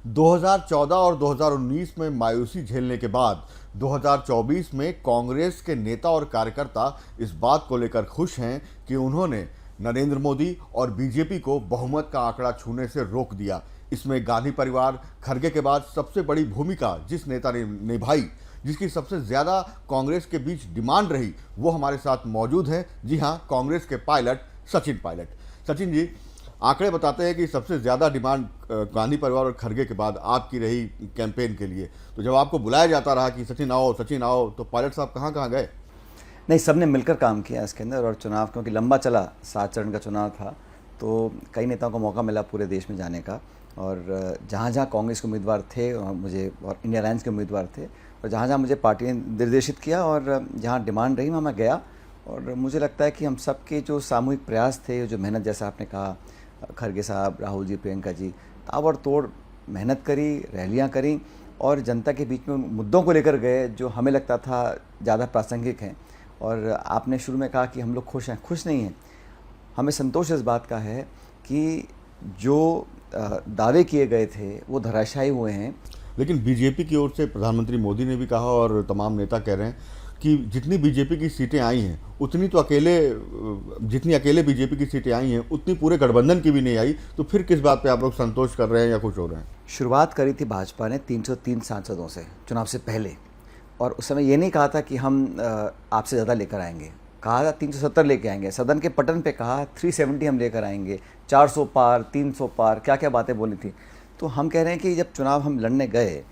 2014 और 2019 में मायूसी झेलने के बाद 2024 में कांग्रेस के नेता और कार्यकर्ता इस बात को लेकर खुश हैं कि उन्होंने नरेंद्र मोदी और बीजेपी को बहुमत का आंकड़ा छूने से रोक दिया। इसमें गांधी परिवार, खड़गे के बाद सबसे बड़ी भूमिका जिस नेता ने निभाई, जिसकी सबसे ज़्यादा कांग्रेस के बीच डिमांड रही, वो हमारे साथ मौजूद हैं। जी हाँ, कांग्रेस के पायलट सचिन पायलट। सचिन जी, आंकड़े बताते हैं कि सबसे ज़्यादा डिमांड गांधी परिवार और खड़गे के बाद आपकी रही कैंपेन के लिए। तो जब आपको बुलाया जाता रहा कि सचिन आओ, तो पायलट साहब कहाँ कहाँ गए? नहीं, सबने मिलकर काम किया इसके अंदर। और चुनाव क्योंकि लंबा चला, 7 चरण का चुनाव था, तो कई नेताओं को मौका मिला पूरे देश में जाने का। और जहाँ जहाँ कांग्रेस के उम्मीदवार थे और इंडिया अलायंस के उम्मीदवार थे, और जहाँ जहाँ मुझे पार्टी ने निर्देशित किया और जहाँ डिमांड रही वहाँ मैं गया। और मुझे लगता है कि हम सब के जो सामूहिक प्रयास थे, जो मेहनत, जैसा आपने कहा, खड़गे साहब, राहुल जी, प्रियंका जी, ताबड़तोड़ मेहनत करी, रैलियाँ करी और जनता के बीच में उन मुद्दों को लेकर गए जो हमें लगता था ज़्यादा प्रासंगिक हैं। और आपने शुरू में कहा कि हम लोग खुश हैं, खुश नहीं हैं। हमें संतोष इस बात का है कि जो दावे किए गए थे वो धराशायी हुए हैं। लेकिन बीजेपी की ओर से प्रधानमंत्री मोदी ने भी कहा और तमाम नेता कह रहे हैं कि जितनी बीजेपी की सीटें आई हैं उतनी तो जितनी अकेले बीजेपी की सीटें आई हैं उतनी पूरे गठबंधन की भी नहीं आई। तो फिर किस बात पे आप लोग संतोष कर रहे हैं या खुश हो रहे हैं? शुरुआत करी थी भाजपा ने 303 सांसदों से चुनाव से पहले, और उस समय ये नहीं कहा था कि हम आपसे ज़्यादा लेकर आएंगे। कहा था 370 लेके आएंगे। सदन के पटन पे कहा 370 हम लेकर आएंगे, 400 पार, 300 पार, क्या क्या बातें बोली थी। तो हम कह रहे हैं कि जब चुनाव हम लड़ने गए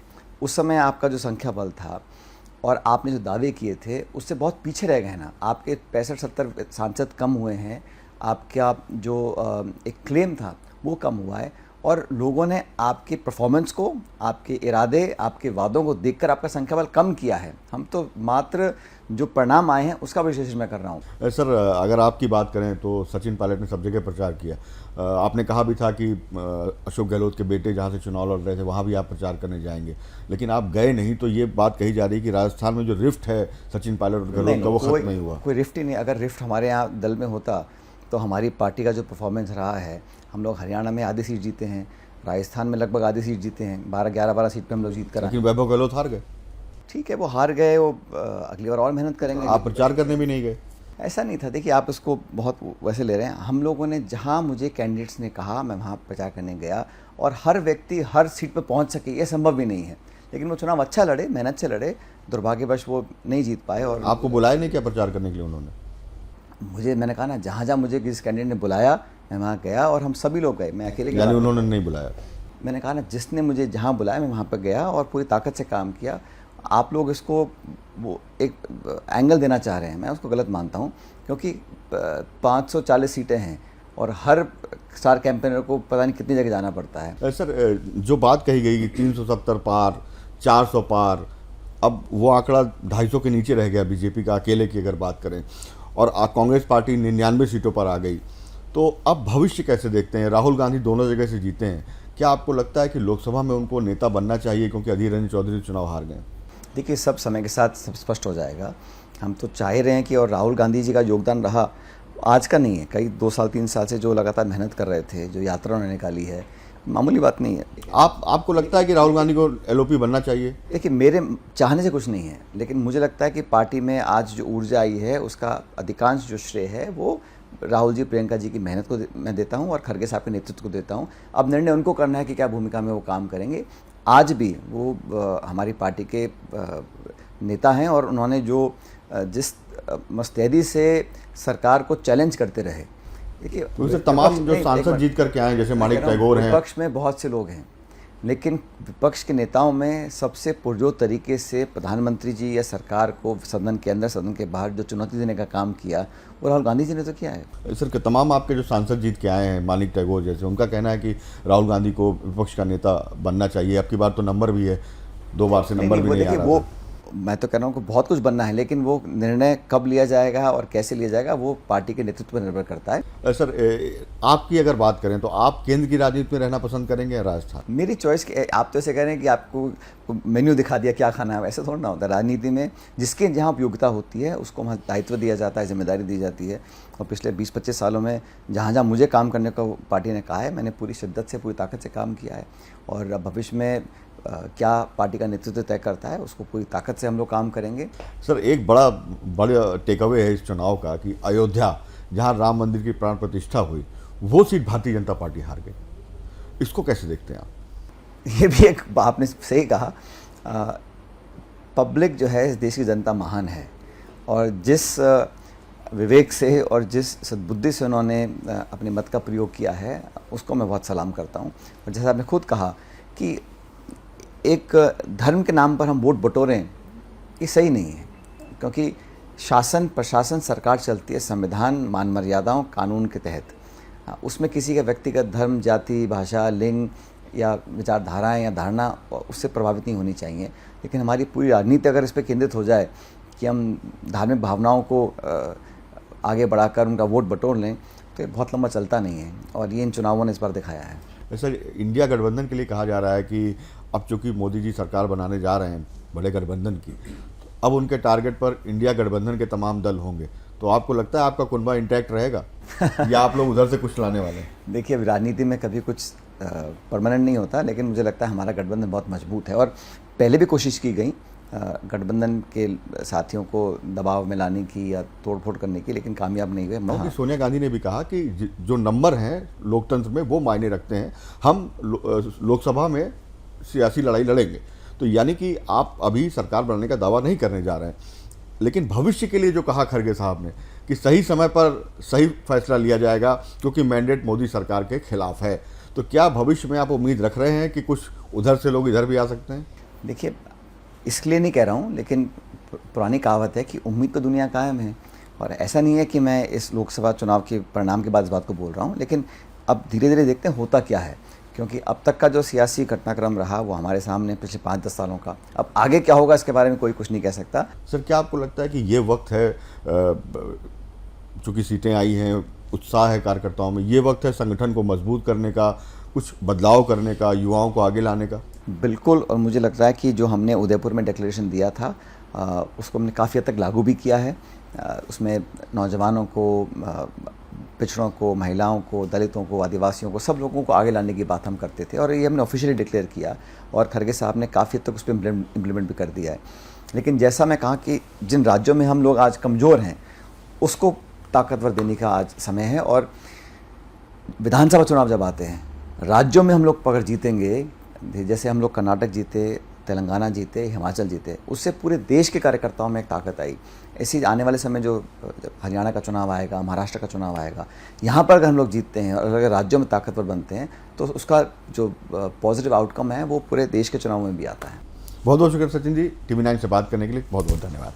उस समय आपका जो संख्या बल था और आपने जो दावे किए थे उससे बहुत पीछे रह गए ना। आपके 65-70 सांसद कम हुए हैं, आपका जो एक क्लेम था वो कम हुआ है, और लोगों ने आपके परफॉर्मेंस को, आपके इरादे, आपके वादों को देखकर आपका संख्या बल कम किया है। हम तो मात्र जो परिणाम आए हैं उसका विश्लेषण मैं कर रहा हूँ। सर, अगर आपकी बात करें तो सचिन पायलट ने सब जगह प्रचार किया। आपने कहा भी था कि अशोक गहलोत के बेटे जहाँ से चुनाव लड़ रहे थे वहाँ भी आप प्रचार करने जाएंगे, लेकिन आप गए नहीं। तो ये बात कही जा रही है कि राजस्थान में जो रिफ्ट है सचिन पायलट और गहलोत का, वो खत्म नहीं हुआ। कोई रिफ्ट ही नहीं। अगर रिफ्ट हमारे यहाँ दल में होता तो हमारी पार्टी का जो परफॉर्मेंस रहा है, हम लोग हरियाणा में आधी सीट जीते हैं, राजस्थान में लगभग आधी सीट जीते हैं, 12 सीट पे हम लोग जीत कर। लेकिन वैभव गहलोत हार गए। ठीक है, वो हार गए, वो अगली बार और मेहनत करेंगे। आप प्रचार करने भी नहीं गए? ऐसा नहीं था। देखिए, आप इसको बहुत वैसे ले रहे हैं। हम लोगों ने जहाँ मुझे कैंडिडेट्स ने कहा मैं वहाँ प्रचार करने गया, और हर व्यक्ति हर सीट पर पहुँच सके ये संभव भी नहीं है। लेकिन वो चुनाव अच्छा लड़े, मेहनत से लड़े, दुर्भाग्यवश वो नहीं जीत पाए। और आपको बुलाया नहीं क्या प्रचार करने के लिए उन्होंने? मैंने कहा ना, जहाँ जहाँ मुझे किसी कैंडिडेट ने बुलाया मैं वहाँ गया, और हम सभी लोग गए, मैं अकेले। यानी उन्होंने नहीं बुलाया? मैंने कहा ना, जिसने मुझे जहाँ बुलाया मैं वहाँ पर गया और पूरी ताकत से काम किया। आप लोग इसको वो एक एंगल देना चाह रहे हैं, मैं उसको गलत मानता हूँ, क्योंकि 540 सीटें हैं और हर स्टार कैंपेनर को पता नहीं कितनी जगह जाना पड़ता है। सर, जो बात कही गई कि 370 पार, 400 पार, अब वो आंकड़ा 250 के नीचे रह गया बीजेपी का अकेले की अगर बात करें, और कांग्रेस पार्टी 99 सीटों पर आ गई। तो अब भविष्य कैसे देखते हैं? राहुल गांधी दोनों जगह से जीते हैं, क्या आपको लगता है कि लोकसभा में उनको नेता बनना चाहिए, क्योंकि अधीर रंजन चौधरी चुनाव हार गए? देखिए, सब समय के साथ सब स्पष्ट हो जाएगा। हम तो चाह रहे हैं कि, और राहुल गांधी जी का योगदान रहा, आज का नहीं है, कई 2 साल 3 साल से जो लगातार मेहनत कर रहे थे, जो यात्रा उन्होंने निकाली है, मामूली बात नहीं है। आपको लगता है कि राहुल गांधी को एलओपी बनना चाहिए? देखिए, मेरे चाहने से कुछ नहीं है, लेकिन मुझे लगता है कि पार्टी में आज जो ऊर्जा आई है उसका अधिकांश जो श्रेय है वो राहुल जी, प्रियंका जी की मेहनत को मैं देता हूं, और खड़गे साहब के नेतृत्व को देता हूं। अब निर्णय उनको करना है कि क्या भूमिका में वो काम करेंगे। आज भी वो हमारी पार्टी के नेता हैं, और उन्होंने जिस मुस्तैदी से सरकार को चैलेंज करते रहे। देखिए, तो तमाम जो सांसद जीत करके आए, जैसे माणिक टैगोर हैं, विपक्ष में बहुत से लोग हैं, लेकिन विपक्ष के नेताओं में सबसे पुरजोर तरीके से प्रधानमंत्री जी या सरकार को सदन के अंदर, सदन के बाहर जो चुनौती देने का काम किया वो राहुल गांधी जी ने तो किया है। सर, तमाम आपके जो सांसद जीत के आए हैं, माणिक टैगोर जैसे, उनका कहना है कि राहुल गांधी को विपक्ष का नेता बनना चाहिए। आपकी बार तो नंबर भी है, 2 बार से नंबर भी नहीं आ रहा था। मैं तो कह रहा हूँ कि बहुत कुछ बनना है, लेकिन वो निर्णय कब लिया जाएगा और कैसे लिया जाएगा वो पार्टी के नेतृत्व पर निर्भर करता है। सर, आपकी अगर बात करें तो आप केंद्र की राजनीति में रहना पसंद करेंगे या राजस्थान? मेरी चॉइस, आप तो ऐसे कह रहे हैं कि आपको मेन्यू दिखा दिया क्या खाना है, वैसे थोड़ा ना होता है। राजनीति में जिसके जहाँ उपयोगिता होती है उसको वहाँ दायित्व दिया जाता है, जिम्मेदारी दी जाती है। और पिछले 20-25 सालों में जहाँ जहाँ मुझे काम करने को पार्टी ने कहा है, मैंने पूरी शिद्दत से, पूरी ताकत से काम किया है। और अब भविष्य में क्या पार्टी का नेतृत्व तय करता है, उसको पूरी ताकत से हम लोग काम करेंगे। सर, एक बड़ा टेक अवे है इस चुनाव का कि अयोध्या, जहां राम मंदिर की प्राण प्रतिष्ठा हुई, वो सीट भारतीय जनता पार्टी हार गई। इसको कैसे देखते हैं आप? ये भी एक आपने सही कहा। पब्लिक जो है, इस देश की जनता महान है, और जिस विवेक से और जिस सद्बुद्धि से उन्होंने अपने मत का प्रयोग किया है, उसको मैं बहुत सलाम करता हूँ। और जैसा आपने खुद कहा कि एक धर्म के नाम पर हम वोट बटोरें, ये सही नहीं है, क्योंकि शासन, प्रशासन, सरकार चलती है संविधान, मान मर्यादाओं, कानून के तहत। उसमें किसी का व्यक्तिगत धर्म, जाति, भाषा, लिंग या विचारधाराएं या धारणा उससे प्रभावित नहीं होनी चाहिए। लेकिन हमारी पूरी राजनीति अगर इस पर केंद्रित हो जाए कि हम धार्मिक भावनाओं को आगे बढ़ाकर उनका वोट बटोर लें, तो ये बहुत लंबा चलता नहीं है, और ये इन चुनावों ने इस बार दिखाया है। सर, इंडिया गठबंधन के लिए कहा जा रहा है कि अब चूंकि मोदी जी सरकार बनाने जा रहे हैं बड़े गठबंधन की, तो अब उनके टारगेट पर इंडिया गठबंधन के तमाम दल होंगे। तो आपको लगता है आपका कुनबा इंटैक्ट रहेगा या आप लोग उधर से कुछ लाने वाले हैं? देखिए, अब राजनीति में कभी कुछ परमानेंट नहीं होता, लेकिन मुझे लगता है हमारा गठबंधन बहुत मजबूत है। और पहले भी कोशिश की गई गठबंधन के साथियों को दबाव में लाने की या तोड़फोड़ करने की, लेकिन कामयाब नहीं हुए। क्योंकि सोनिया गांधी ने भी कहा कि जो नंबर हैं लोकतंत्र में वो मायने रखते हैं, हम लोकसभा में सियासी लड़ाई लड़ेंगे। तो यानी कि आप अभी सरकार बनाने का दावा नहीं करने जा रहे हैं, लेकिन भविष्य के लिए जो कहा खड़गे साहब ने कि सही समय पर सही फैसला लिया जाएगा, क्योंकि मैंडेट मोदी सरकार के खिलाफ है। तो क्या भविष्य में आप उम्मीद रख रहे हैं कि कुछ उधर से लोग इधर भी आ सकते हैं? देखिए, इसलिए नहीं कह रहा हूँ, लेकिन पुरानी कहावत है कि उम्मीद तो दुनिया कायम है। और ऐसा नहीं है कि मैं इस लोकसभा चुनाव के परिणाम के बाद इस बात को बोल रहा हूँ, लेकिन अब धीरे धीरे देखते हैं होता क्या है। क्योंकि अब तक का जो सियासी घटनाक्रम रहा वो हमारे सामने पिछले 5-10 सालों का, अब आगे क्या होगा इसके बारे में कोई कुछ नहीं कह सकता। सर, क्या आपको लगता है कि ये वक्त है, चूँकि सीटें आई हैं, उत्साह है कार्यकर्ताओं में, ये वक्त है संगठन को मजबूत करने का, कुछ बदलाव करने का, युवाओं को आगे लाने का? बिल्कुल। और मुझे लगता है कि जो हमने उदयपुर में डिक्लेरेशन दिया था उसको हमने काफ़ी हद तक लागू भी किया है। उसमें नौजवानों को, पिछड़ों को, महिलाओं को, दलितों को, आदिवासियों को, सब लोगों को आगे लाने की बात हम करते थे, और ये हमने ऑफिशियली डिक्लेयर किया, और खड़गे साहब ने काफ़ी हद तक उस पर इम्प्लीमेंट भी कर दिया है। लेकिन जैसा मैं कहा कि जिन राज्यों में हम लोग आज कमज़ोर हैं उसको ताकतवर देने का आज समय है। और विधानसभा चुनाव जब आते हैं, राज्यों में हम लोग पकड़ जीतेंगे, जैसे हम लोग कर्नाटक जीते, तेलंगाना जीते, हिमाचल जीते, उससे पूरे देश के कार्यकर्ताओं में एक ताकत आई। ऐसी आने वाले समय जो हरियाणा का चुनाव आएगा, महाराष्ट्र का चुनाव आएगा, यहाँ पर अगर हम लोग जीतते हैं और अगर राज्यों में ताकतवर बनते हैं, तो उसका जो पॉजिटिव आउटकम है वो पूरे देश के चुनाव में भी आता है। बहुत बहुत शुक्रिया सचिन जी, TV9 से बात करने के लिए बहुत बहुत धन्यवाद।